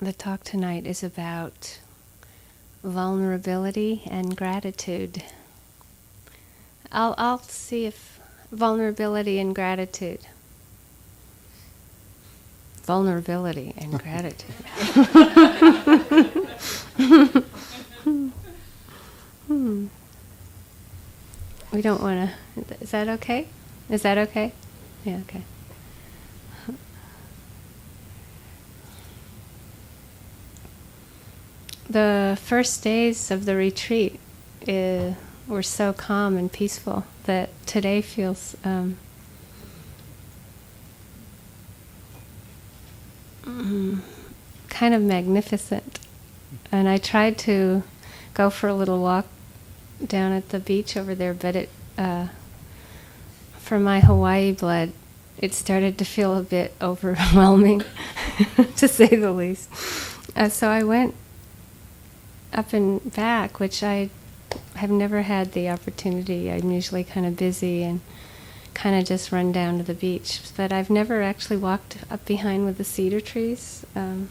the talk tonight is about vulnerability and gratitude. I'll see if vulnerability and gratitude. Vulnerability and gratitude. We don't want to. Is that okay? Is that okay? Yeah, okay. The first days of the retreat were so calm and peaceful that today feels kind of magnificent. And I tried to go for a little walk down at the beach over there, but for my Hawaii blood, it started to feel a bit overwhelming, to say the least. So I went up and back, which I have never had the opportunity. I'm usually kind of busy and kind of just run down to the beach. But I've never actually walked up behind with the cedar trees. And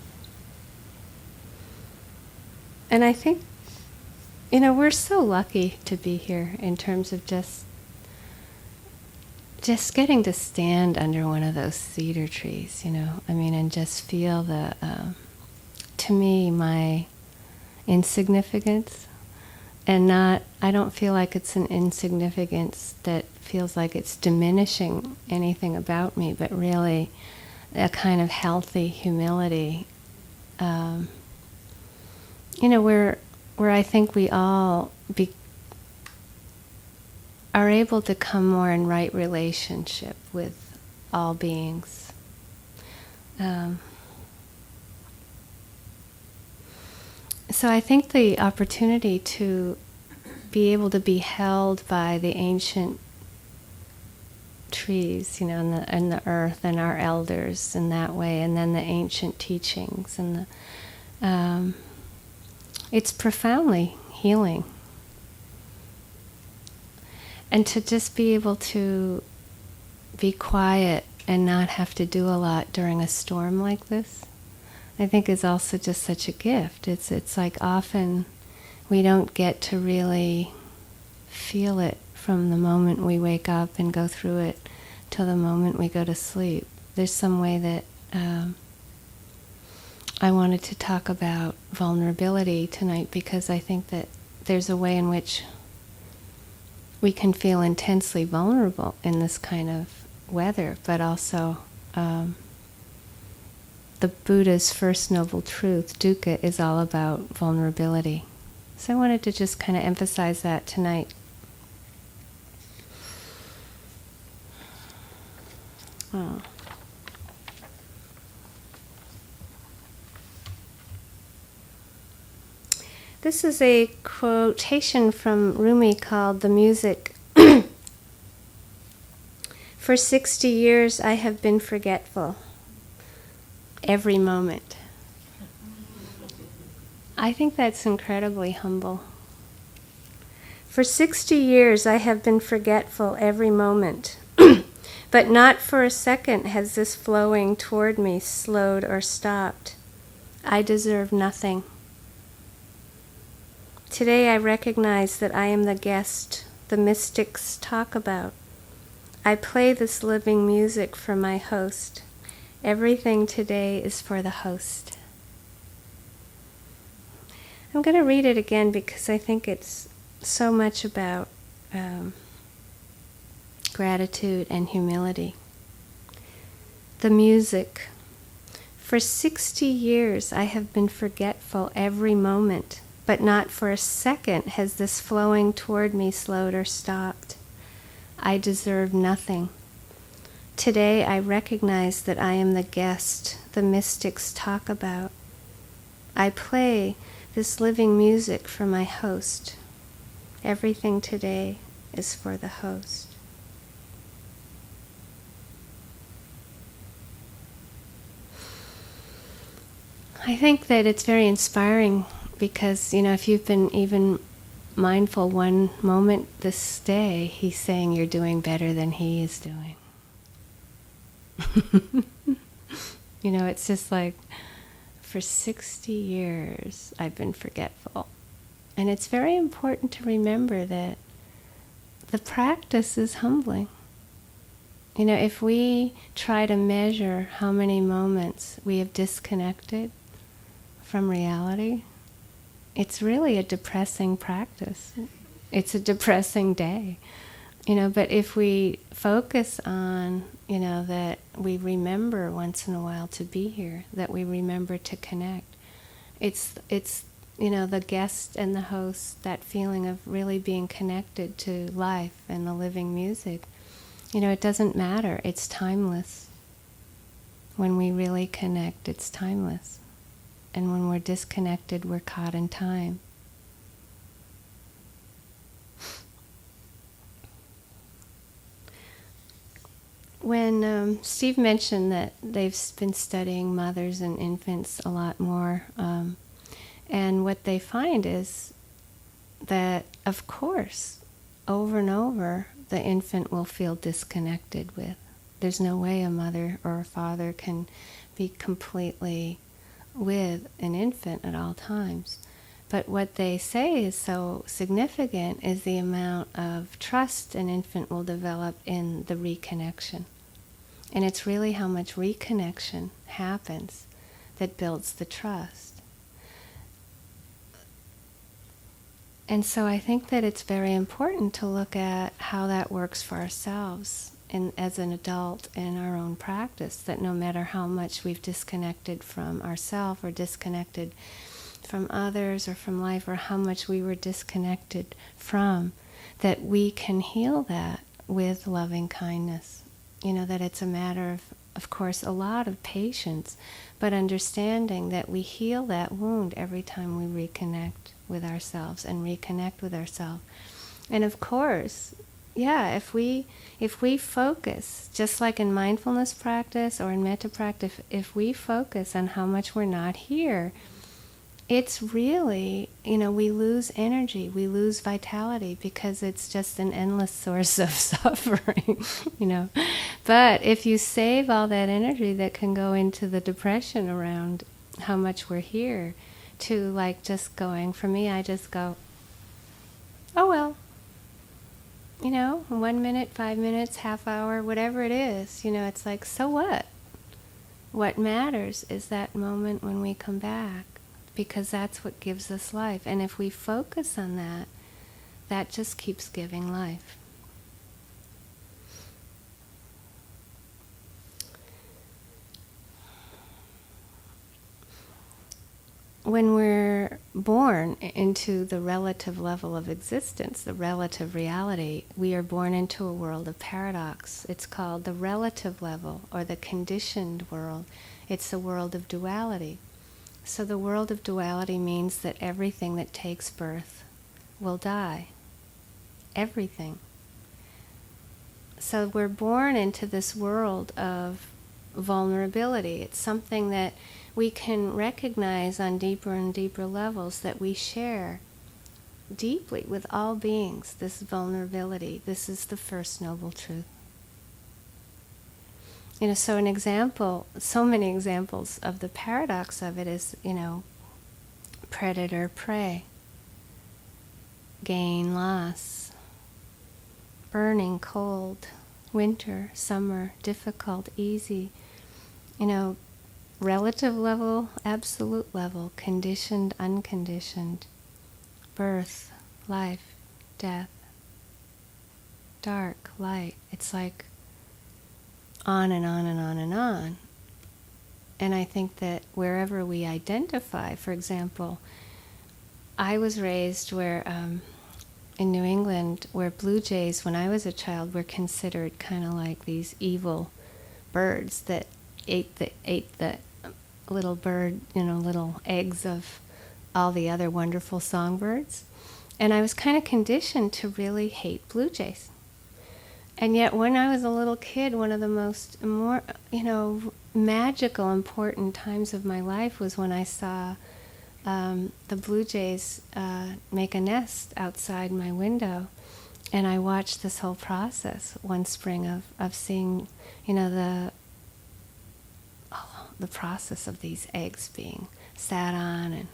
I think, we're so lucky to be here in terms of just getting to stand under one of those cedar trees, and just feel to me, my insignificance, and I don't feel like it's an insignificance that feels like it's diminishing anything about me, but really a kind of healthy humility, where I think we all are able to come more in right relationship with all beings. So I think the opportunity to be able to be held by the ancient trees, and the earth and our elders in that way, and then the ancient teachings, and it's profoundly healing. And to just be able to be quiet and not have to do a lot during a storm like this, I think is also just such a gift. It's like often we don't get to really feel it from the moment we wake up and go through it till the moment we go to sleep. There's some way that I wanted to talk about vulnerability tonight, because I think that there's a way in which we can feel intensely vulnerable in this kind of weather, but also the Buddha's first noble truth, dukkha, is all about vulnerability. So I wanted to just kind of emphasize that tonight. Oh. This is a quotation from Rumi called "The Music." For 60 years I have been forgetful. Every moment. I think that's incredibly humble. For 60 years I have been forgetful every moment, but not for a second has this flowing toward me slowed or stopped. I deserve nothing. Today I recognize that I am the guest the mystics talk about. I play this living music for my host. Everything today is for the host. I'm going to read it again because I think it's so much about gratitude and humility. The music. For 60 years I have been forgetful every moment, but not for a second has this flowing toward me slowed or stopped. I deserve nothing. Today I recognize that I am the guest the mystics talk about. I play this living music for my host. Everything today is for the host. I think that it's very inspiring because, if you've been even mindful one moment this day, he's saying you're doing better than he is doing. It's just like for 60 years I've been forgetful. And it's very important to remember that the practice is humbling. You know, if we try to measure how many moments we have disconnected from reality, it's really a depressing practice. It's a depressing day. You know, but if we focus on, you know, that we remember once in a while to be here, that we remember to connect, it's you know, the guest and the host, that feeling of really being connected to life and the living music. You know, it doesn't matter. It's timeless. When we really connect, it's timeless. And when we're disconnected, we're caught in time. When Steve mentioned that they've been studying mothers and infants a lot more, and what they find is that, of course, over and over, the infant will feel disconnected with. There's no way a mother or a father can be completely with an infant at all times. But what they say is so significant is the amount of trust an infant will develop in the reconnection. And it's really how much reconnection happens that builds the trust. And so I think that it's very important to look at how that works for ourselves as an adult in our own practice, that no matter how much we've disconnected from ourselves or disconnected from others or from life, or how much we were disconnected from, that we can heal that with loving kindness. You know, that it's a matter of course, a lot of patience, but understanding that we heal that wound every time we reconnect with ourselves and reconnect with ourselves. And of course, yeah, if we focus, just like in mindfulness practice or in metta practice, if we focus on how much we're not here, it's really, you know, we lose energy, we lose vitality, because it's just an endless source of suffering, you know. But if you save all that energy that can go into the depression around how much we're here, to like just going, for me, I just go, oh well, you know, 1 minute, 5 minutes, half hour, whatever it is, you know, it's like, so what? What matters is that moment when we come back, because that's what gives us life. And if we focus on that, that just keeps giving life. When we're born into the relative level of existence, the relative reality, we are born into a world of paradox. It's called the relative level, or the conditioned world. It's the world of duality. So the world of duality means that everything that takes birth will die. Everything. So we're born into this world of vulnerability. It's something that we can recognize on deeper and deeper levels, that we share deeply with all beings, this vulnerability. This is the first noble truth. You know, so an example, so many examples of the paradox of it is, you know, predator, prey, gain, loss, burning, cold, winter, summer, difficult, easy, you know, relative level, absolute level, conditioned, unconditioned, birth, life, death, dark, light. It's like on and on and on and on. And I think that wherever we identify, for example, I was raised where, in New England, where blue jays, when I was a child, were considered kind of like these evil birds that ate the little bird, you know, little eggs of all the other wonderful songbirds. And I was kind of conditioned to really hate blue jays. And yet when I was a little kid, one of the more, you know, magical, important times of my life was when I saw the blue jays make a nest outside my window. And I watched this whole process one spring of seeing, you know, the process of these eggs being sat on and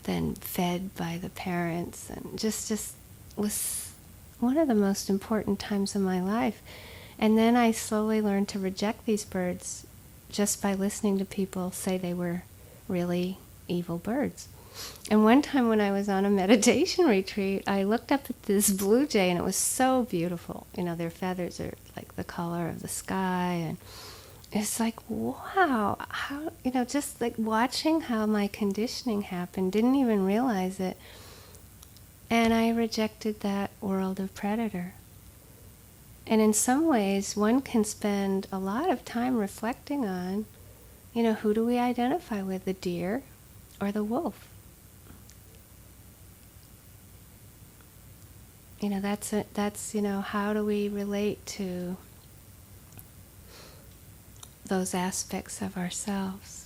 then fed by the parents, and just was one of the most important times of my life. And then I slowly learned to reject these birds just by listening to people say they were really evil birds. And one time when I was on a meditation retreat, I looked up at this blue jay, and it was so beautiful. You know, their feathers are like the color of the sky, and it's like, wow, how, you know, just like watching how my conditioning happened, didn't even realize it. And I rejected that world of predator. And in some ways, one can spend a lot of time reflecting on, you know, who do we identify with, the deer or the wolf? You know, that's, you know, how do we relate to those aspects of ourselves?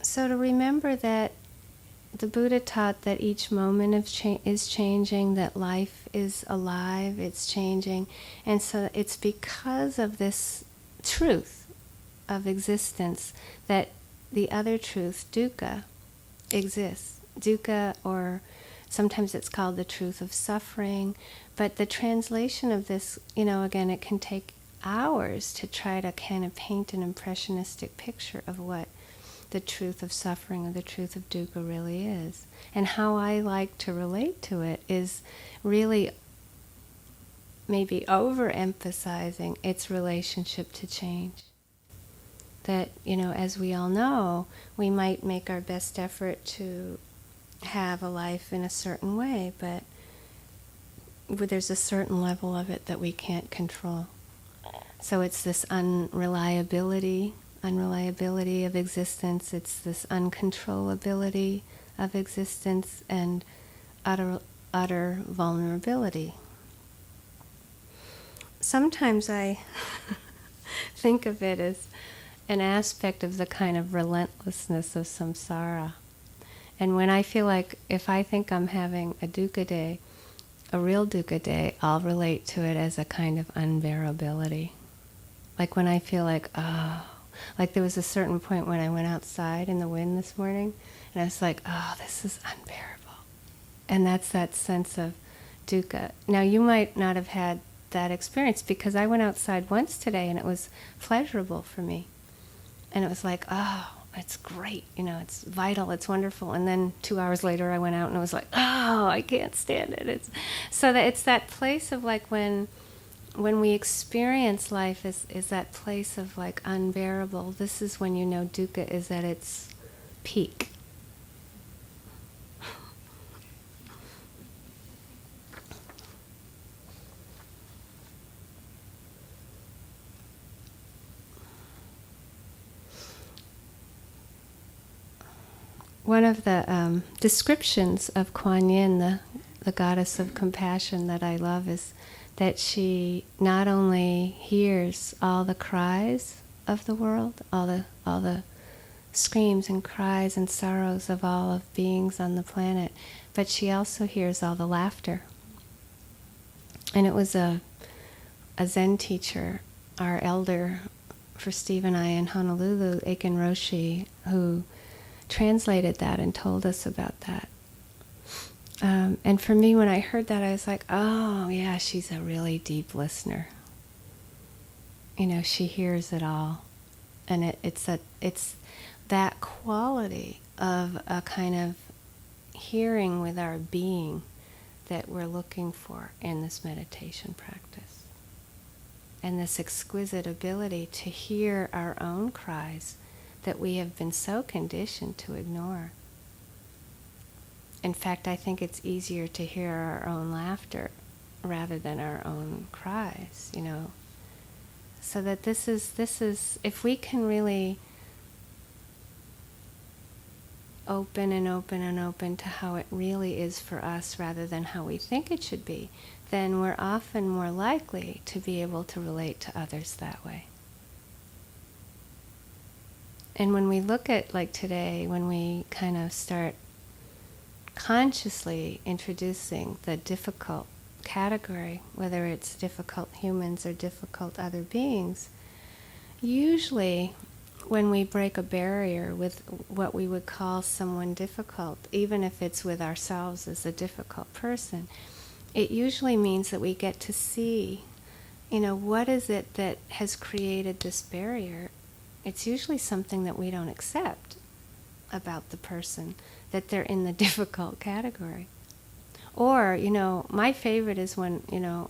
So to remember that the Buddha taught that each moment is changing, that life is alive, it's changing. And so it's because of this truth of existence that the other truth, dukkha, exists. Dukkha, or sometimes it's called the truth of suffering. But the translation of this, you know, again, it can take hours to try to kind of paint an impressionistic picture of what the truth of suffering or the truth of dukkha really is. And how I like to relate to it is really maybe overemphasizing its relationship to change. That, you know, as we all know, we might make our best effort to have a life in a certain way, but there's a certain level of it that we can't control. So it's this unreliability of existence, it's this uncontrollability of existence, and utter vulnerability. Sometimes I think of it as an aspect of the kind of relentlessness of samsara. And when I feel like, if I think I'm having a dukkha day, a real dukkha day, I'll relate to it as a kind of unbearability. Like when I feel like, oh, like there was a certain point when I went outside in the wind this morning, and I was like, oh, this is unbearable. And that's that sense of dukkha. Now, you might not have had that experience, because I went outside once today and it was pleasurable for me. And it was like, oh, it's great, you know, it's vital, it's wonderful. And then 2 hours later I went out and it was like, oh, I can't stand it. It's that place of like when we experience life is that place of like unbearable. This is when you know dukkha is at its peak. One of the descriptions of Kuan Yin, the goddess of compassion, that I love is that she not only hears all the cries of the world, all the screams and cries and sorrows of all of beings on the planet, but she also hears all the laughter. And it was a Zen teacher, our elder for Steve and I in Honolulu, Aiken Roshi, who translated that and told us about that. And for me, when I heard that, I was like, oh, yeah, she's a really deep listener. You know, she hears it all. And it's that quality of a kind of hearing with our being that we're looking for in this meditation practice. And this exquisite ability to hear our own cries that we have been so conditioned to ignore. In fact, I think it's easier to hear our own laughter rather than our own cries, you know. So that this is, if we can really open and open and open to how it really is for us rather than how we think it should be, then we're often more likely to be able to relate to others that way. And when we look at, like today, when we kind of start consciously introducing the difficult category, whether it's difficult humans or difficult other beings, usually when we break a barrier with what we would call someone difficult, even if it's with ourselves as a difficult person, it usually means that we get to see, what is it that has created this barrier. It's usually something that we don't accept about the person, that they're in the difficult category. Or, my favorite is when,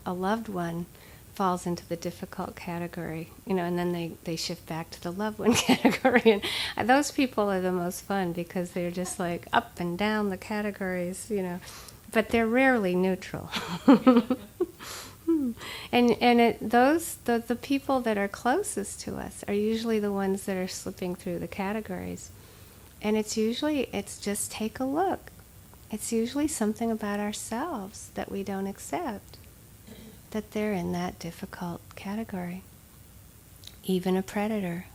a loved one falls into the difficult category, and then they shift back to the loved one category. And those people are the most fun because they're just like up and down the categories, but they're rarely neutral. The people that are closest to us are usually the ones that are slipping through the categories. And it's just take a look. It's usually something about ourselves that we don't accept, that they're in that difficult category. Even a predator.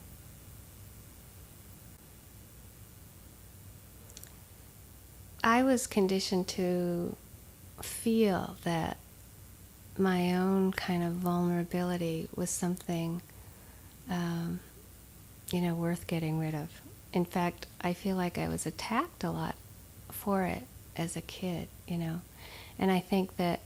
I was conditioned to feel that my own kind of vulnerability was something, worth getting rid of. In fact, I feel like I was attacked a lot for it as a kid, And I think that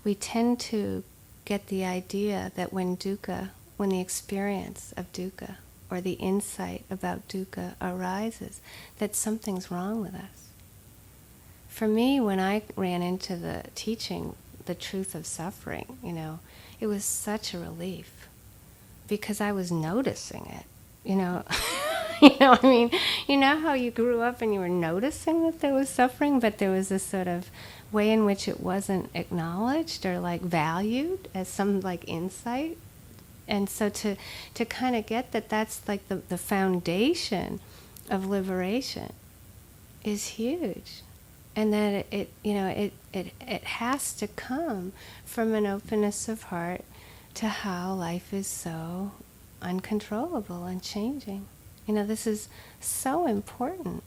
we tend to get the idea that when the experience of dukkha or the insight about dukkha arises, that something's wrong with us. For me, when I ran into the teaching, the truth of suffering, it was such a relief because I was noticing it, how you grew up and you were noticing that there was suffering, but there was this sort of way in which it wasn't acknowledged or like valued as some like insight. And so to kind of get that that's like the foundation of liberation is huge. And that it has to come from an openness of heart to how life is so uncontrollable and changing. This is so important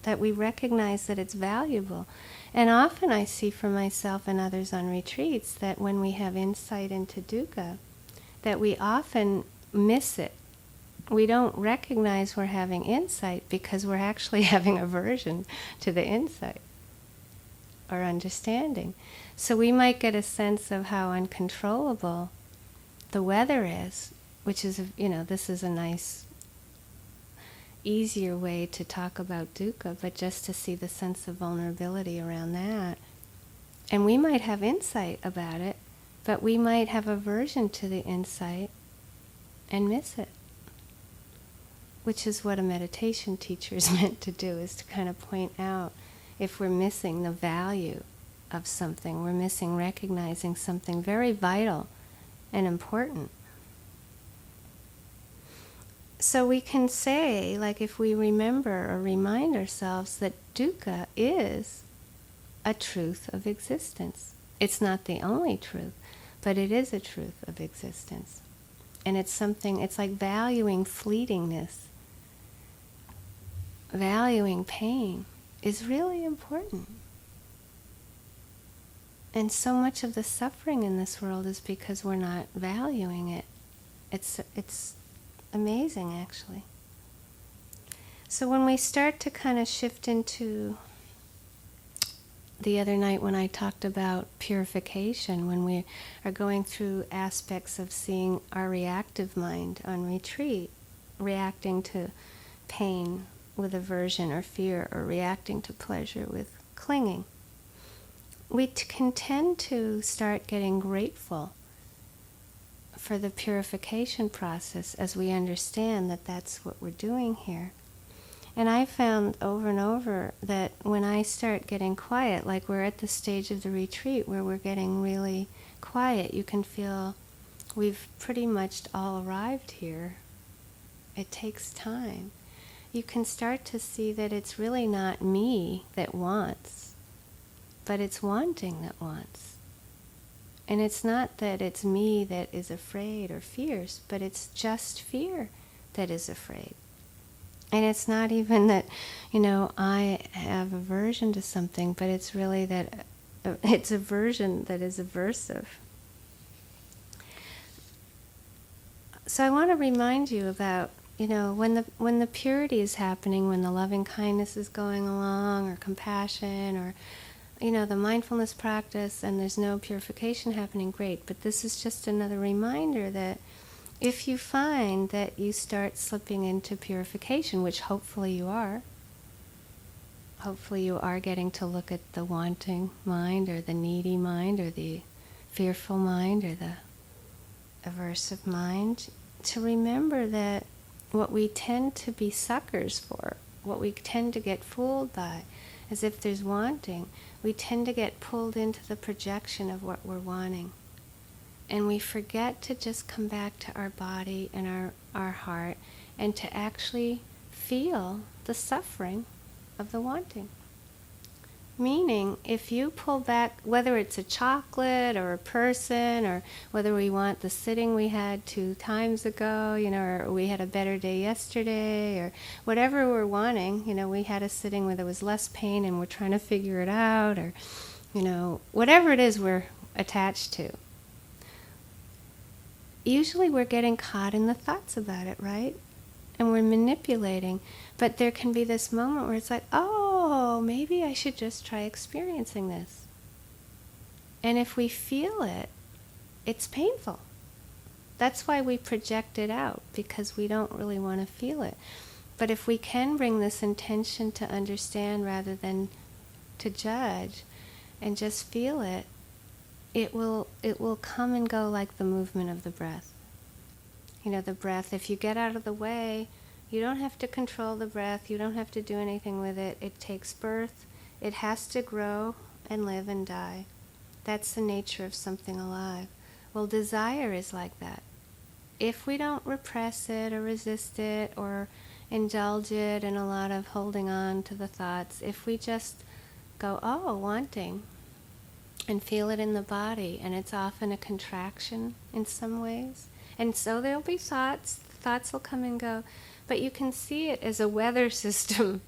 that we recognize that it's valuable. And often I see for myself and others on retreats that when we have insight into dukkha, that we often miss it. We don't recognize we're having insight because we're actually having aversion to the insight or understanding. So we might get a sense of how uncontrollable the weather is, which is, this is a nice, easier way to talk about dukkha, but just to see the sense of vulnerability around that. And we might have insight about it, but we might have aversion to the insight and miss it, which is what a meditation teacher is meant to do, is to kind of point out if we're missing the value of something, we're missing recognizing something very vital and important. So we can say, like if we remember or remind ourselves that dukkha is a truth of existence. It's not the only truth, but it is a truth of existence. And it's something, it's like valuing fleetingness, valuing pain is really important. And so much of the suffering in this world is because we're not valuing it. It's amazing, actually. So when we start to kind of shift into the other night when I talked about purification, when we are going through aspects of seeing our reactive mind on retreat, reacting to pain with aversion or fear, or reacting to pleasure with clinging, we can tend to start getting grateful for the purification process as we understand that that's what we're doing here. And I found over and over that when I start getting quiet, like we're at the stage of the retreat where we're getting really quiet, you can feel we've pretty much all arrived here. It takes time. You can start to see that it's really not me that wants, but it's wanting that wants. And it's not that it's me that is afraid or fears, but it's just fear that is afraid. And it's not even that, I have aversion to something, but it's really that it's aversion that is aversive. So I want to remind you about, when the purity is happening, when the loving kindness is going along, or compassion, or the mindfulness practice, and there's no purification happening, great. But this is just another reminder that if you find that you start slipping into purification, which hopefully you are getting to look at the wanting mind, or the needy mind, or the fearful mind, or the aversive mind, to remember that what we tend to be suckers for, what we tend to get fooled by, as if there's wanting, we tend to get pulled into the projection of what we're wanting. And we forget to just come back to our body and our heart, and to actually feel the suffering of the wanting. Meaning, if you pull back, whether it's a chocolate or a person, or whether we want the sitting we had 2 times ago, or we had a better day yesterday, or whatever we're wanting, we had a sitting where there was less pain and we're trying to figure it out, or, whatever it is we're attached to. Usually we're getting caught in the thoughts about it, right? And we're manipulating. But there can be this moment where it's like, oh, maybe I should just try experiencing this. And if we feel it, it's painful. That's why we project it out, because we don't really want to feel it. But if we can bring this intention to understand rather than to judge, and just feel it, it will come and go like the movement of the breath. The breath, if you get out of the way, you don't have to control the breath, you don't have to do anything with it. It takes birth, it has to grow and live and die. That's the nature of something alive. Well, desire is like that. If we don't repress it or resist it or indulge it in a lot of holding on to the thoughts, if we just go, oh, wanting, and feel it in the body, and it's often a contraction in some ways. And so there'll be thoughts will come and go, but you can see it as a weather system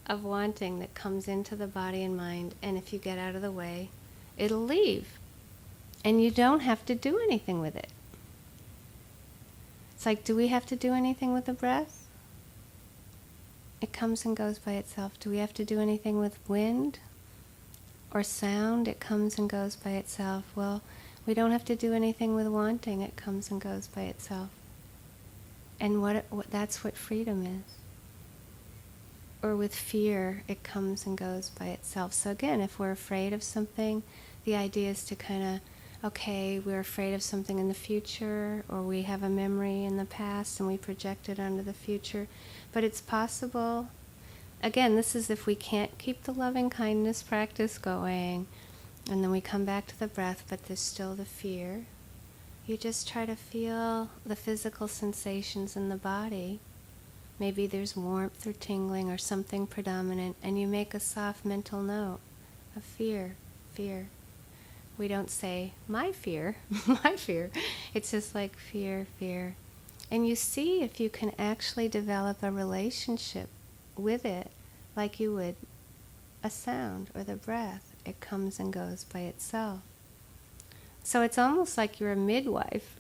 of wanting that comes into the body and mind, and if you get out of the way, it'll leave. And you don't have to do anything with it. It's like, do we have to do anything with the breath? It comes and goes by itself. Do we have to do anything with wind or sound? It comes and goes by itself. Well, we don't have to do anything with wanting. It comes and goes by itself. And that's what freedom is. Or with fear, it comes and goes by itself. So again, if we're afraid of something, the idea is to kind of, okay, we're afraid of something in the future, or we have a memory in the past and we project it onto the future. But it's possible, again, this is if we can't keep the loving kindness practice going, and then we come back to the breath, but there's still the fear. You just try to feel the physical sensations in the body. Maybe there's warmth or tingling or something predominant, and you make a soft mental note of fear, fear. We don't say, my fear, my fear. It's just like fear, fear. And you see if you can actually develop a relationship with it like you would a sound or the breath. It comes and goes by itself. So it's almost like you're a midwife.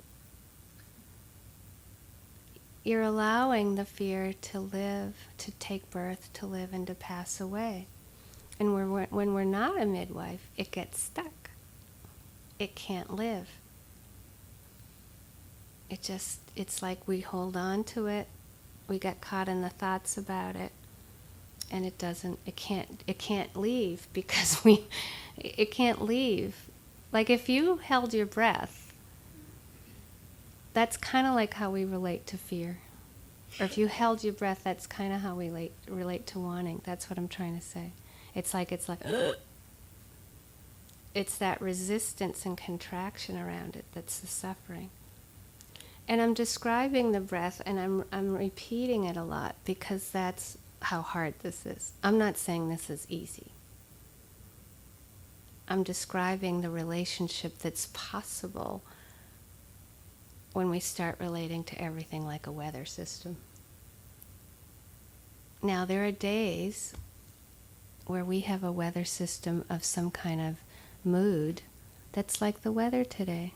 You're allowing the fear to live, to take birth, to live, and to pass away. And when we're not a midwife, it gets stuck. It can't live. It's like we hold on to it, we get caught in the thoughts about it, and it can't leave because it can't leave. Like if you held your breath, that's kind of like how we relate to fear. Or if you held your breath, that's kind of how we relate to wanting. That's what I'm trying to say. It's like it's that resistance and contraction around it that's the suffering. And I'm describing the breath, and I'm repeating it a lot because that's how hard this is. I'm not saying this is easy. I'm describing the relationship that's possible when we start relating to everything like a weather system. Now, there are days where we have a weather system of some kind of mood that's like the weather today.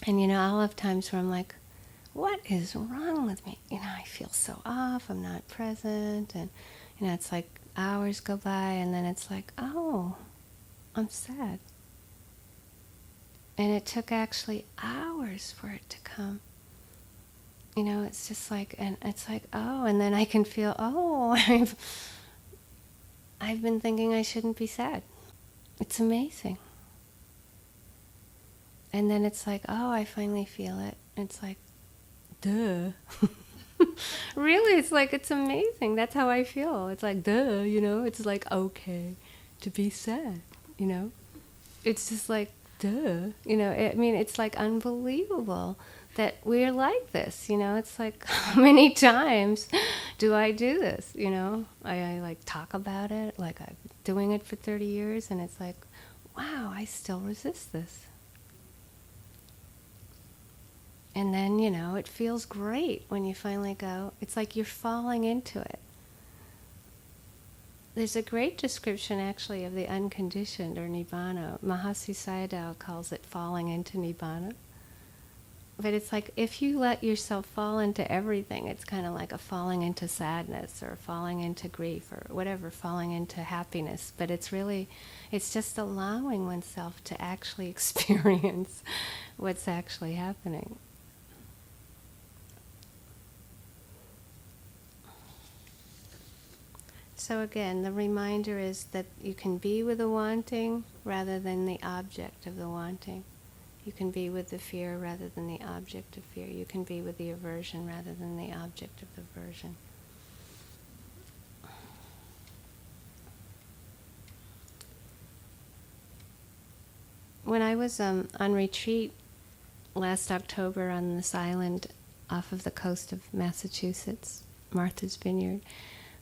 And I'll have times where I'm like, what is wrong with me? I feel so off, I'm not present, and it's like hours go by, and then it's like, oh, I'm sad. And it took actually hours for it to come. It's just like, and it's like, oh, and then I can feel, oh, I've been thinking I shouldn't be sad. It's amazing. And then it's like, oh, I finally feel it. It's like, duh. Really, it's like, it's amazing. That's how I feel. It's like, duh, it's like, okay to be sad, It's just like, duh. It's like unbelievable that we're like this, It's like, how many times do I do this, I like talk about it, like I've been doing it for 30 years, and it's like, wow, I still resist this. And then, it feels great when you finally go, it's like you're falling into it. There's a great description, actually, of the unconditioned, or Nibbana. Mahasi Sayadaw calls it falling into Nibbana. But it's like, if you let yourself fall into everything, it's kind of like a falling into sadness, or falling into grief, or whatever, falling into happiness. But it's just allowing oneself to actually experience what's actually happening. So again, the reminder is that you can be with the wanting rather than the object of the wanting. You can be with the fear rather than the object of fear. You can be with the aversion rather than the object of the aversion. When I was on retreat last October on this island off of the coast of Massachusetts, Martha's Vineyard,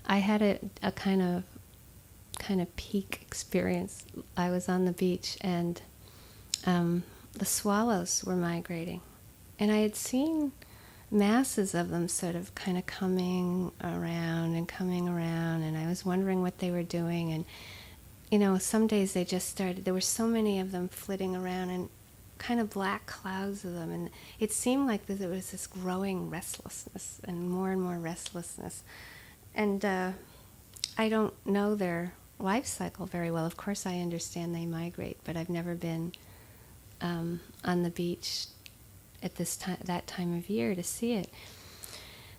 I had a kind of peak experience. I was on the beach, and the swallows were migrating, and I had seen masses of them sort of kind of coming around, and I was wondering what they were doing. And some days they just started, there were so many of them flitting around, and kind of black clouds of them, and it seemed like there was this growing restlessness and more restlessness. And I don't know their life cycle very well. Of course, I understand they migrate, but I've never been on the beach at that time of year to see it.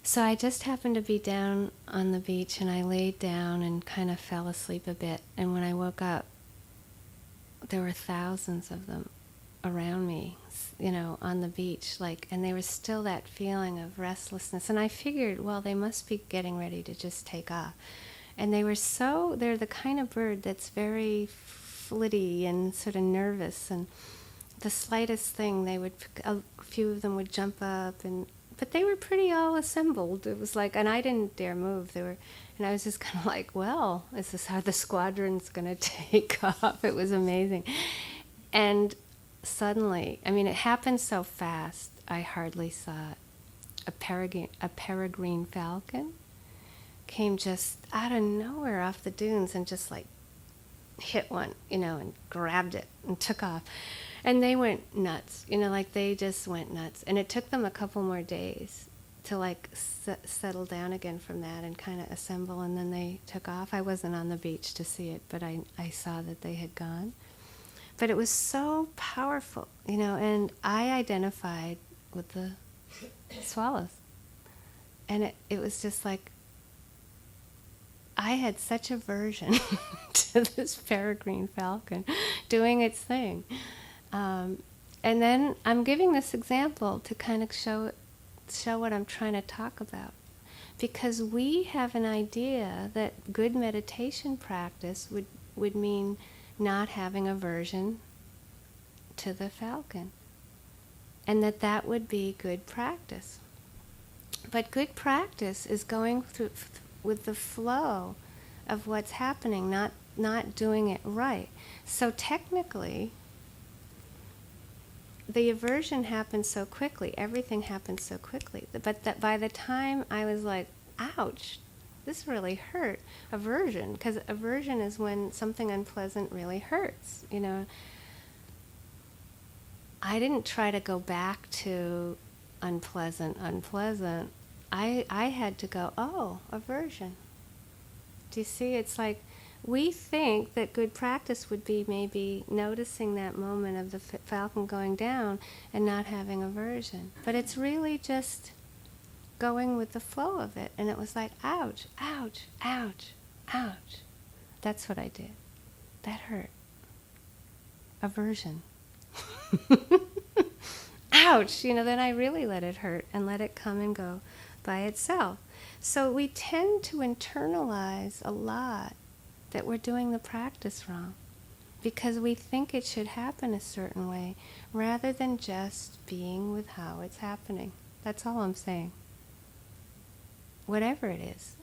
So I just happened to be down on the beach, and I laid down and kind of fell asleep a bit. And when I woke up, there were thousands of them around me, on the beach, and there was still that feeling of restlessness. And I figured, well, they must be getting ready to just take off. And they're the kind of bird that's very flitty and sort of nervous, and the slightest thing, a few of them would jump up, but they were pretty all assembled. It was like, and I didn't dare move. And I was just kind of like, well, is this how the squadron's going to take off? It was amazing. And suddenly, it happened so fast, I hardly saw it. A peregrine falcon came just out of nowhere off the dunes and just like hit one, and grabbed it and took off. And they went nuts, they just went nuts. And it took them a couple more days to settle down again from that and kind of assemble, and then they took off. I wasn't on the beach to see it, but I saw that they had gone. But it was so powerful, and I identified with the swallows. And it was just like, I had such aversion to this peregrine falcon doing its thing. And then I'm giving this example to kind of show what I'm trying to talk about. Because we have an idea that good meditation practice would mean not having aversion to the falcon, and that would be good practice. But good practice is going through with the flow of what's happening, not doing it right. So technically, the aversion happens so quickly, everything happens so quickly, but that by the time I was like, ouch, this really hurt. Aversion, because aversion is when something unpleasant really hurts. I didn't try to go back to unpleasant. I had to go, oh, aversion. Do you see? It's like we think that good practice would be maybe noticing that moment of the falcon going down and not having aversion. But it's really just going with the flow of it. And it was like, ouch, ouch, ouch, ouch. That's what I did. That hurt. Aversion. Ouch, then I really let it hurt and let it come and go by itself. So we tend to internalize a lot that we're doing the practice wrong because we think it should happen a certain way rather than just being with how it's happening. That's all I'm saying. Whatever it is.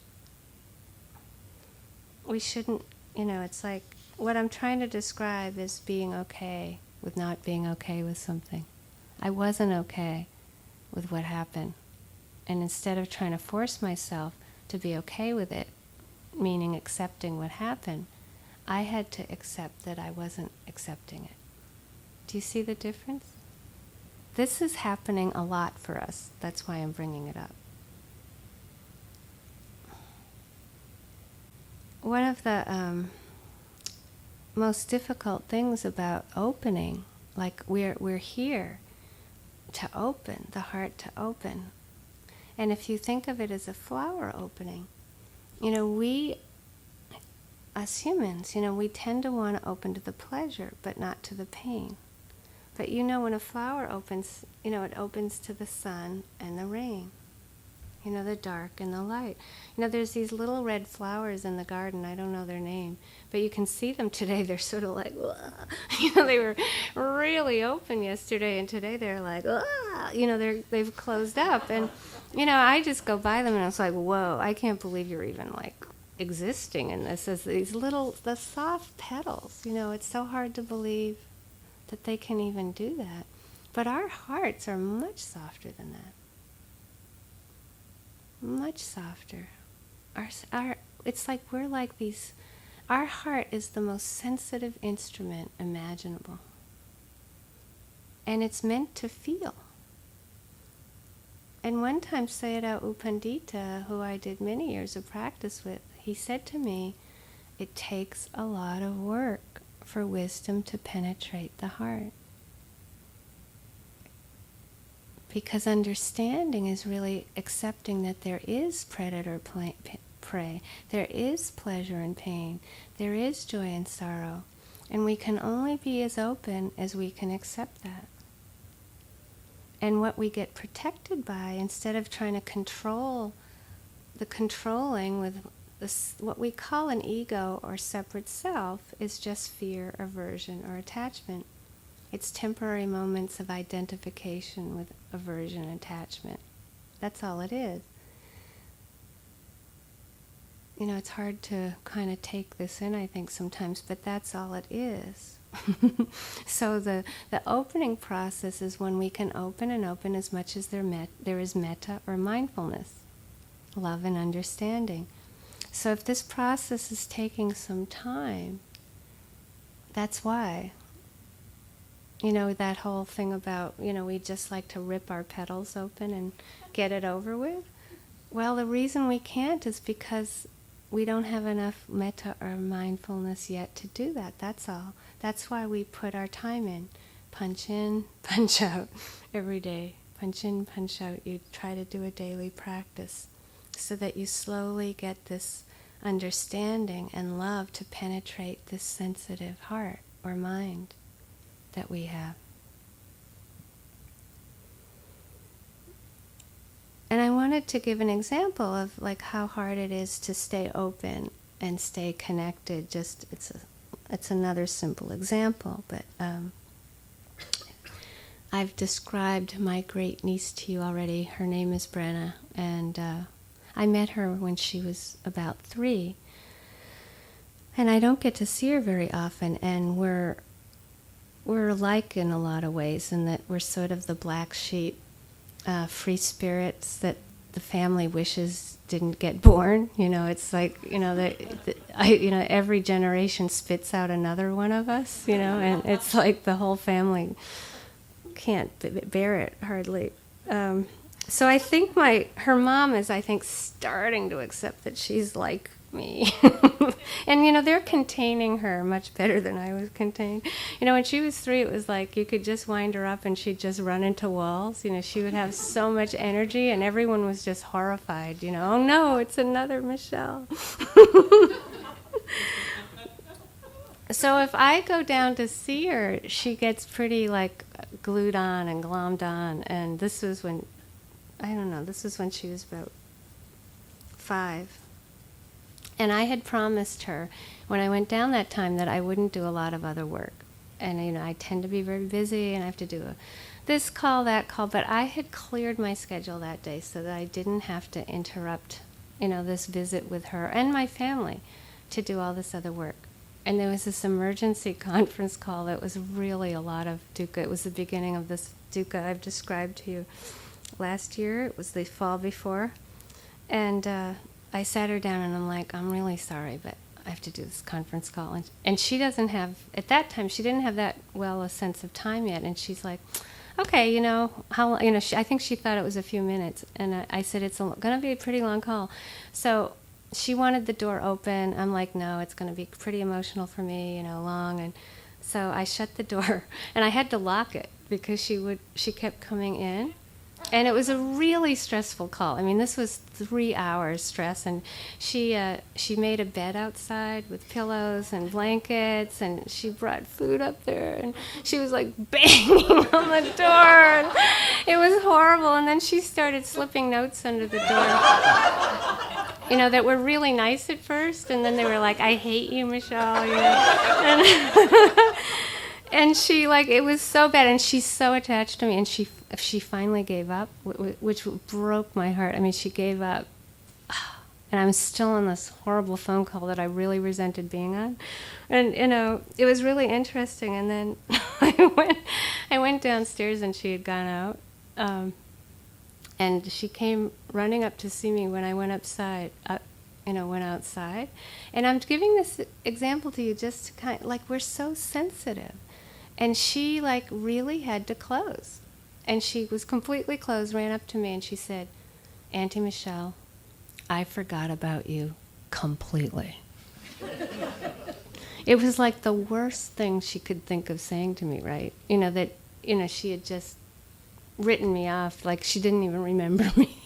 We shouldn't, it's like what I'm trying to describe is being okay with not being okay with something. I wasn't okay with what happened. And instead of trying to force myself to be okay with it, meaning accepting what happened, I had to accept that I wasn't accepting it. Do you see the difference? This is happening a lot for us. That's why I'm bringing it up. One of the most difficult things about opening, like we're here to open, the heart to open. And if you think of it as a flower opening, we, as humans, we tend to want to open to the pleasure, but not to the pain. But when a flower opens, it opens to the sun and the rain, the dark and the light. There's these little red flowers in the garden, I don't know their name, but you can see them today, they're sort of like, they were really open yesterday, and today they're like, they've closed up, and, I just go by them and I was like, whoa, I can't believe you're even like existing in this, as these the soft petals, it's so hard to believe that they can even do that. But our hearts are much softer than that. Much softer. It's like we're like these. Our heart is the most sensitive instrument imaginable. And it's meant to feel. And one time Sayadaw U Pandita, who I did many years of practice with, he said to me, it takes a lot of work for wisdom to penetrate the heart. Because understanding is really accepting that there is predator prey, there is pleasure and pain, there is joy and sorrow, and we can only be as open as we can accept that. And what we get protected by, instead of trying to control the controlling with this, what we call an ego or separate self, is just fear, aversion, or attachment. It's temporary moments of identification with aversion and attachment. That's all it is. It's hard to kind of take this in, I think, sometimes, but that's all it is. So the opening process is when we can open and open as much as there is metta or mindfulness, love and understanding. So if this process is taking some time, that's why. That whole thing about, we just like to rip our petals open and get it over with. Well, the reason we can't is because we don't have enough metta or mindfulness yet to do that. That's all. That's why we put our time in. Punch in, punch out every day. Punch in, punch out. You try to do a daily practice so that you slowly get this understanding and love to penetrate this sensitive heart or mind that we have. And I wanted to give an example of like how hard it is to stay open and stay connected. Just it's another simple example, but I've described my great niece to you already. Her name is Brenna, and I met her when she was about 3. And I don't get to see her very often, and we're alike in a lot of ways, in that we're sort of the black sheep, free spirits that the family wishes didn't get born. It's like, every generation spits out another one of us, and it's like the whole family can't bear it hardly. So I think her mom is, I think, starting to accept that she's like me. And, they're containing her much better than I was contained. When she was 3, it was like you could just wind her up and she'd just run into walls. She would have so much energy and everyone was just horrified. Oh no, it's another Michelle. So if I go down to see her, she gets pretty like glued on and glommed on. And this was when, this was when she was about 5. And I had promised her when I went down that time that I wouldn't do a lot of other work. And, I tend to be very busy and I have to do this call, that call. But I had cleared my schedule that day so that I didn't have to interrupt, this visit with her and my family to do all this other work. And there was this emergency conference call that was really a lot of dukkha. It was the beginning of this dukkha I've described to you last year. It was the fall before. And I sat her down and I'm like, I'm really sorry, but I have to do this conference call. And she doesn't have, at that time, she didn't have that well a sense of time yet. And she's like, okay, how, I think she thought it was a few minutes. And I said, it's going to be a pretty long call. So she wanted the door open. I'm like, no, it's going to be pretty emotional for me, long. And so I shut the door and I had to lock it because she kept coming in. And it was a really stressful call. I mean, this was 3 hours stress, and she made a bed outside with pillows and blankets, and she brought food up there, and she was like banging on the door. And it was horrible. And then she started slipping notes under the door, that were really nice at first, and then they were like, "I hate you, Michelle." And she, it was so bad, and she's so attached to me, and she finally gave up, which broke my heart. I mean, she gave up, and I'm still on this horrible phone call that I really resented being on. And, it was really interesting, and then I went downstairs, and she had gone out, and she came running up to see me when I went outside. And I'm giving this example to you just to kind of, we're so sensitive. And she, really had to close. And she was completely closed, ran up to me, and she said, Auntie Michelle, I forgot about you completely. It was like the worst thing she could think of saying to me, right? That, she had just written me off, like she didn't even remember me.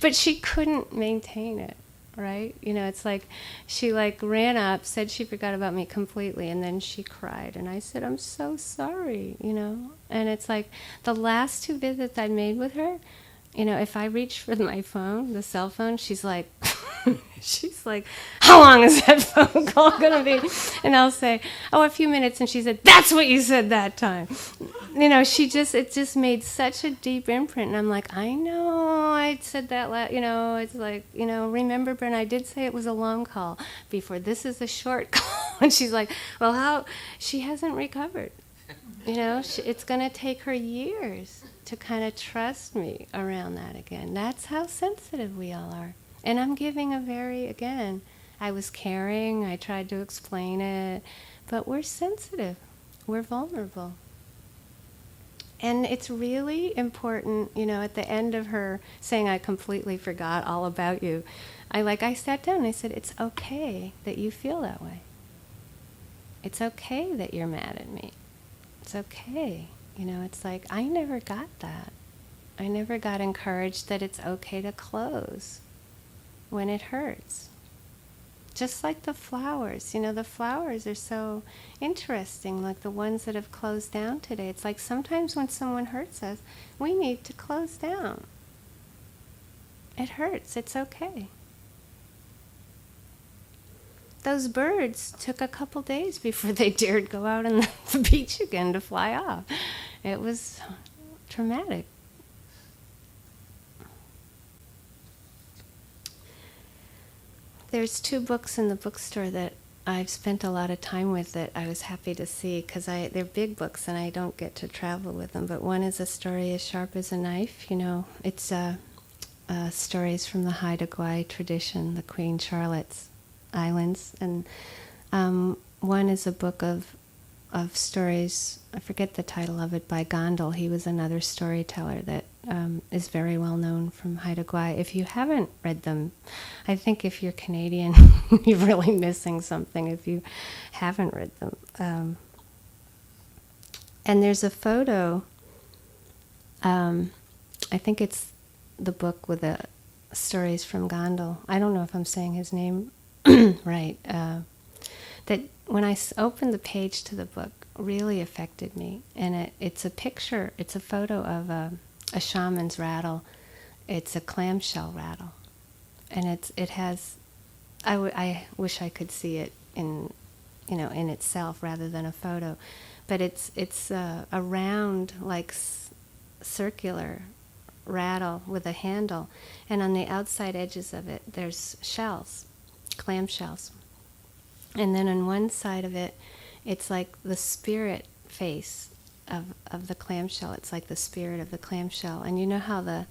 But she couldn't maintain it. Right? It's like she ran up, said she forgot about me completely, and then she cried. And I said, I'm so sorry, And it's like the last 2 visits I made with her, if I reach for my phone, the cell phone, she's like, how long is that phone call going to be? And I'll say, a few minutes. And she said, that's what you said that time. It just made such a deep imprint. And I'm like, I know I said that, it's like, remember, Brent, I did say it was a long call before. This is a short call. And she's like, well, how? She hasn't recovered. It's going to take her years to kind of trust me around that again. That's how sensitive we all are. And I'm giving I was caring, I tried to explain it, but we're sensitive, we're vulnerable. And it's really important, at the end of her saying, I completely forgot all about you, I sat down and I said, it's okay that you feel that way. It's okay that you're mad at me. It's okay. It's like, I never got that. I never got encouraged that it's okay to close when it hurts. Just like the flowers. The flowers are so interesting, like the ones that have closed down today. It's like sometimes when someone hurts us, we need to close down. It hurts. It's okay. Those birds took a couple days before they dared go out on the beach again to fly off. It was traumatic. There's 2 books in the bookstore that I've spent a lot of time with that I was happy to see because they're big books and I don't get to travel with them. But one is A Story as Sharp as a Knife. It's stories from the Haida tradition, the Queen Charlotte's Islands, and one is a book of stories. I forget the title of it, by Gondel. He was another storyteller that is very well known from Haida Gwaii. If you haven't read them, I think if you're Canadian, you're really missing something if you haven't read them. And there's a photo. I think it's the book with the stories from Gondel. I don't know if I'm saying his name right. That when I opened the page to the book, really affected me. And it's a picture, it's a photo of a shaman's rattle. It's a clamshell rattle. And it has, I wish I could see it in itself rather than a photo. But it's a round, like circular rattle with a handle. And on the outside edges of it, there's shells, clam shells. And then on one side of it, it's like the spirit face of the clamshell. It's like the spirit of the clamshell. And you know how the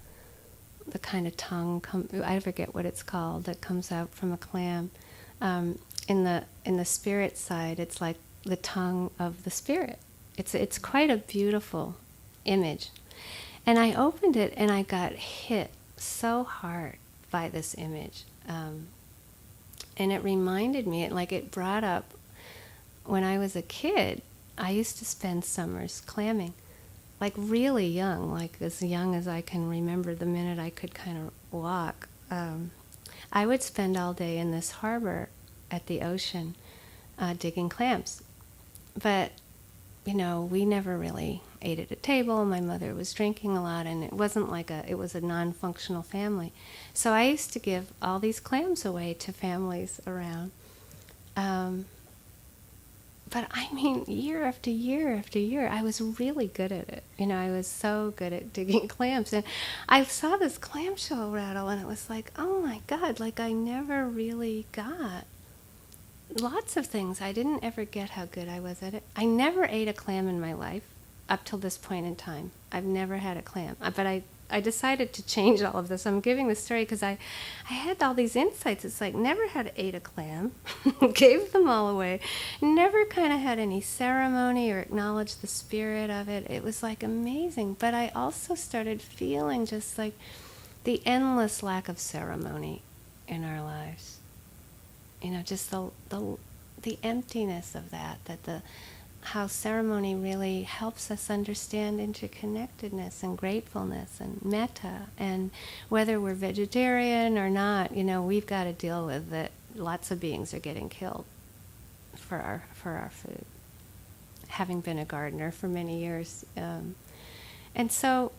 kind of tongue, I forget what it's called, that comes out from a clam. In the spirit side, it's like the tongue of the spirit. It's quite a beautiful image. And I opened it and I got hit so hard by this image. And it reminded me, it brought up, when I was a kid, I used to spend summers clamming, like really young, like as young as I can remember the minute I could kind of walk. I would spend all day in this harbor at the ocean digging clams. But, we never really ate at a table. My mother was drinking a lot, and it wasn't it was a non-functional family. So I used to give all these clams away to families around. But I mean, year after year after year, I was really good at it. I was so good at digging clams. And I saw this clamshell rattle, and it was like, oh my God, I never really got lots of things. I didn't ever get how good I was at it. I never ate a clam in my life up till this point in time. I've never had a clam. But I decided to change all of this. I'm giving this story because I had all these insights. It's like, never had ate a clam, gave them all away, never kind of had any ceremony or acknowledged the spirit of it. It was amazing. But I also started feeling just the endless lack of ceremony in our lives. Just the emptiness of that how ceremony really helps us understand interconnectedness and gratefulness and metta. And whether we're vegetarian or not, we've got to deal with that. Lots of beings are getting killed for our food. Having been a gardener for many years. And so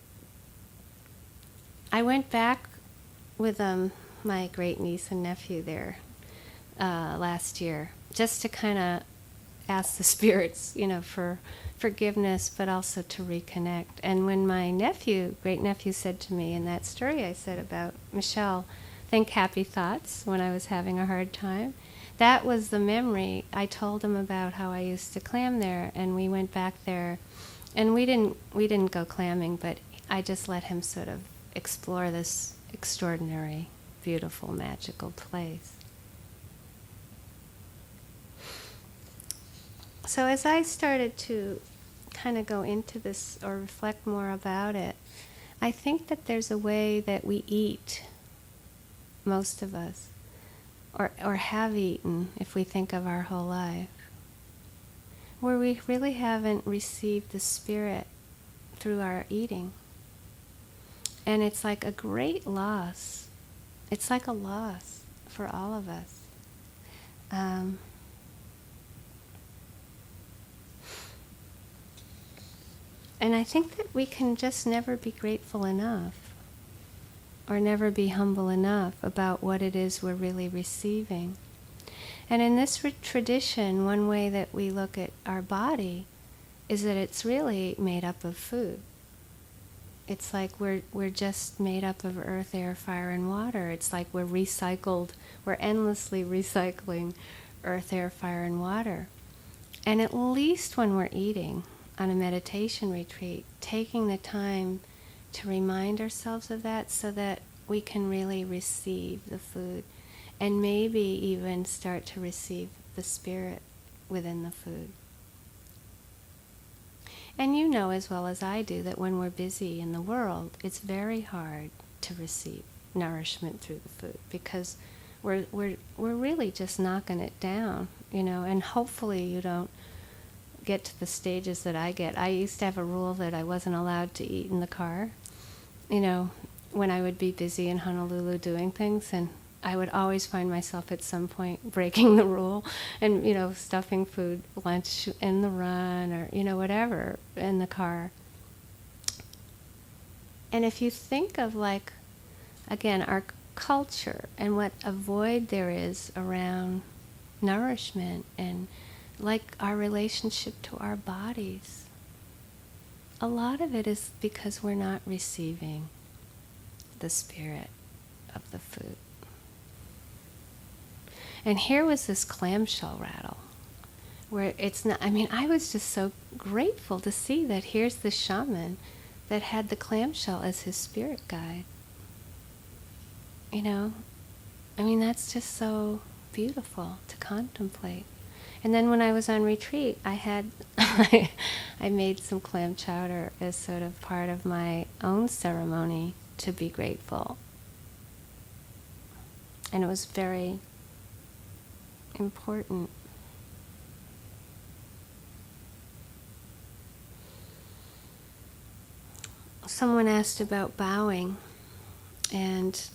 I went back with my great niece and nephew there last year, just to kind of ask the spirits, for forgiveness, but also to reconnect. And when my great nephew, said to me in that story I said about Michelle, think happy thoughts when I was having a hard time, that was the memory. I told him about how I used to clam there, and we went back there, and we didn't go clamming, but I just let him sort of explore this extraordinary, beautiful, magical place. So as I started to kind of go into this or reflect more about it, I think that there's a way that we eat, most of us, or have eaten, if we think of our whole life, where we really haven't received the spirit through our eating. And it's like a great loss. It's like a loss for all of us. And I think that we can just never be grateful enough, or never be humble enough about what it is we're really receiving. And in this tradition, one way that we look at our body is that it's really made up of food. It's like we're just made up of earth, air, fire, and water. It's like we're endlessly recycling earth, air, fire, and water. And at least when we're eating on a meditation retreat, taking the time to remind ourselves of that, so that we can really receive the food, and maybe even start to receive the spirit within the food. And you know as well as I do that when we're busy in the world, it's very hard to receive nourishment through the food, because we're really just knocking it down, and hopefully you don't get to the stages that I get. I used to have a rule that I wasn't allowed to eat in the car, when I would be busy in Honolulu doing things, and I would always find myself at some point breaking the rule and, stuffing food, lunch in the run, or, whatever in the car. And if you think of, like, again, our culture and what a void there is around nourishment, and like our relationship to our bodies, a lot of it is because we're not receiving the spirit of the food. And here was this clamshell rattle, where it's not, I was just so grateful to see that here's the shaman that had the clamshell as his spirit guide. That's just so beautiful to contemplate. And then when I was on retreat, I had, I made some clam chowder as sort of part of my own ceremony to be grateful. And it was very important. Someone asked about bowing, and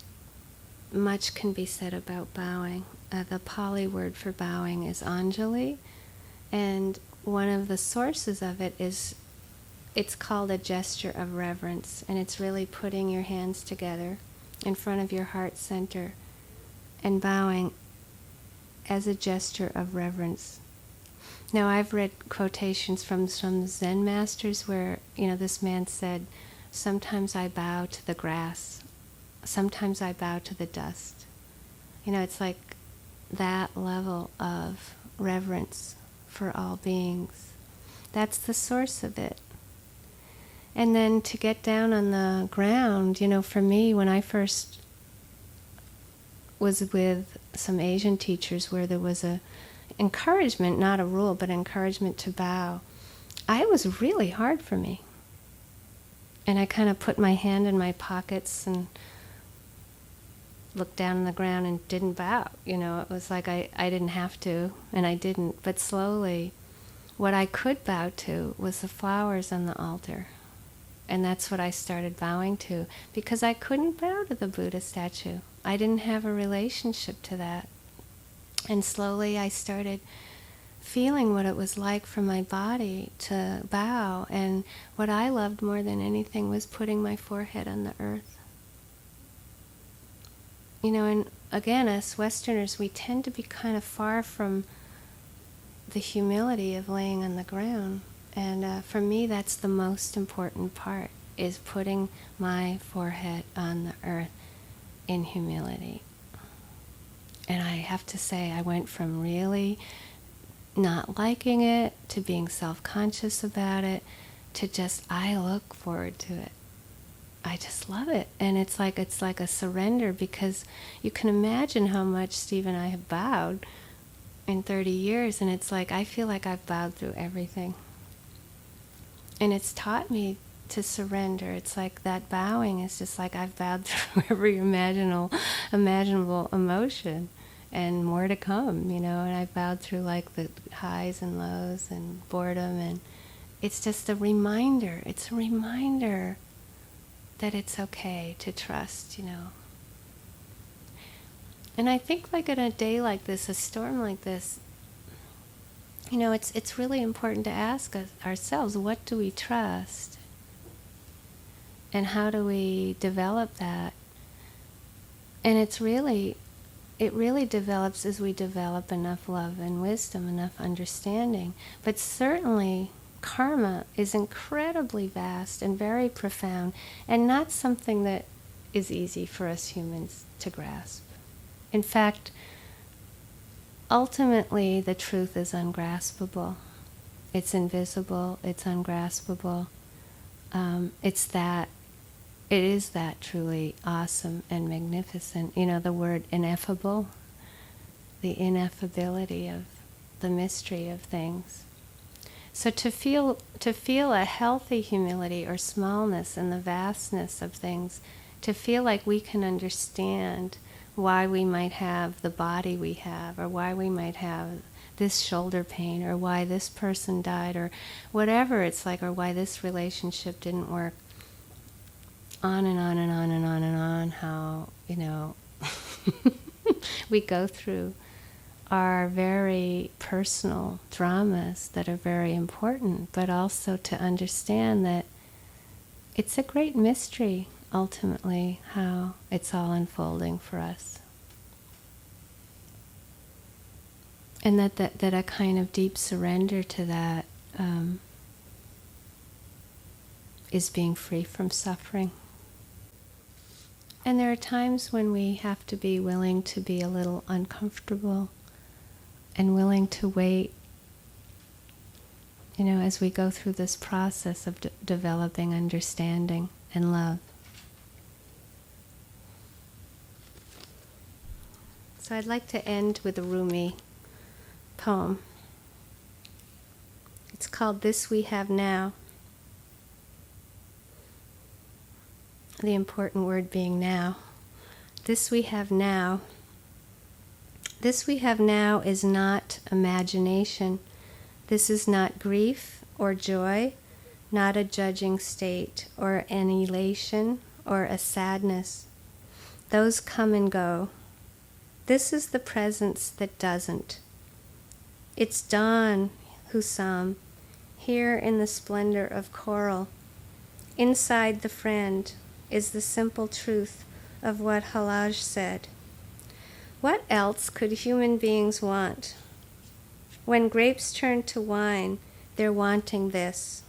much can be said about bowing. The Pali word for bowing is Anjali, and one of the sources of it is, it's called a gesture of reverence, and it's really putting your hands together in front of your heart center and bowing as a gesture of reverence. Now, I've read quotations from some Zen masters where, this man said, "Sometimes I bow to the grass. Sometimes I bow to the dust." It's like that level of reverence for all beings. That's the source of it. And then to get down on the ground, for me, when I first was with some Asian teachers where there was a encouragement, not a rule, but encouragement to bow, it was really hard for me. And I kind of put my hand in my pockets and looked down on the ground and didn't bow. It was like I didn't have to, and I didn't. But slowly, what I could bow to was the flowers on the altar. And that's what I started bowing to, because I couldn't bow to the Buddha statue. I didn't have a relationship to that. And slowly I started feeling what it was like for my body to bow. And what I loved more than anything was putting my forehead on the earth. And again, us Westerners, we tend to be kind of far from the humility of laying on the ground. And for me, that's the most important part, is putting my forehead on the earth in humility. And I have to say, I went from really not liking it to being self-conscious about it to just, I look forward to it. I just love it. And it's like a surrender, because you can imagine how much Steve and I have bowed in 30 years. And it's like, I feel like I've bowed through everything. And it's taught me to surrender. It's like that bowing is just like I've bowed through every imaginable emotion, and more to come, and I've bowed through like the highs and lows and boredom, and it's just a reminder. It's a reminder that it's okay to trust, And I think like in a day like this, a storm like this, it's really important to ask ourselves, what do we trust? And how do we develop that? And it really develops as we develop enough love and wisdom, enough understanding. But certainly karma is incredibly vast and very profound, and not something that is easy for us humans to grasp. In fact, ultimately, the truth is ungraspable. It's invisible, it's ungraspable. It's that it is that truly awesome and magnificent. You know, the word ineffable, the ineffability of the mystery of things. So to feel a healthy humility or smallness in the vastness of things, to feel like we can understand why we might have the body we have, or why we might have this shoulder pain, or why this person died, or whatever it's like, or why this relationship didn't work. On and on and on and on and on, how, you know, we go through our very personal dramas that are very important, but also to understand that it's a great mystery, ultimately, how it's all unfolding for us. And that a kind of deep surrender to that is being free from suffering. And there are times when we have to be willing to be a little uncomfortable and willing to wait, you know, as we go through this process of developing understanding and love. So I'd like to end with a Rumi poem. It's called This We Have Now. The important word being now. This we have now. This we have now is not imagination. This is not grief or joy, not a judging state or an elation or a sadness. Those come and go. This is the presence that doesn't. It's dawn, Husam, here in the splendor of coral. Inside the friend is the simple truth of what Halaj said. What else could human beings want? When grapes turn to wine, they're wanting this.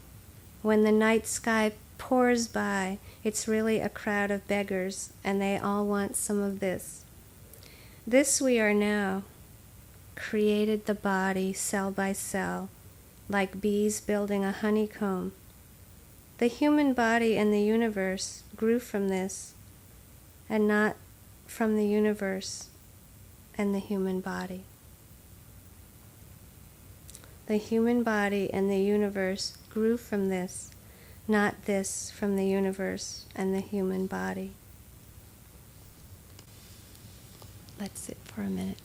When the night sky pours by, it's really a crowd of beggars, and they all want some of this. This we are now, created the body cell by cell, like bees building a honeycomb. The human body and the universe grew from this, and not from the universe and the human body. The human body and the universe grew from this, not this from the universe and the human body. Let's sit for a minute.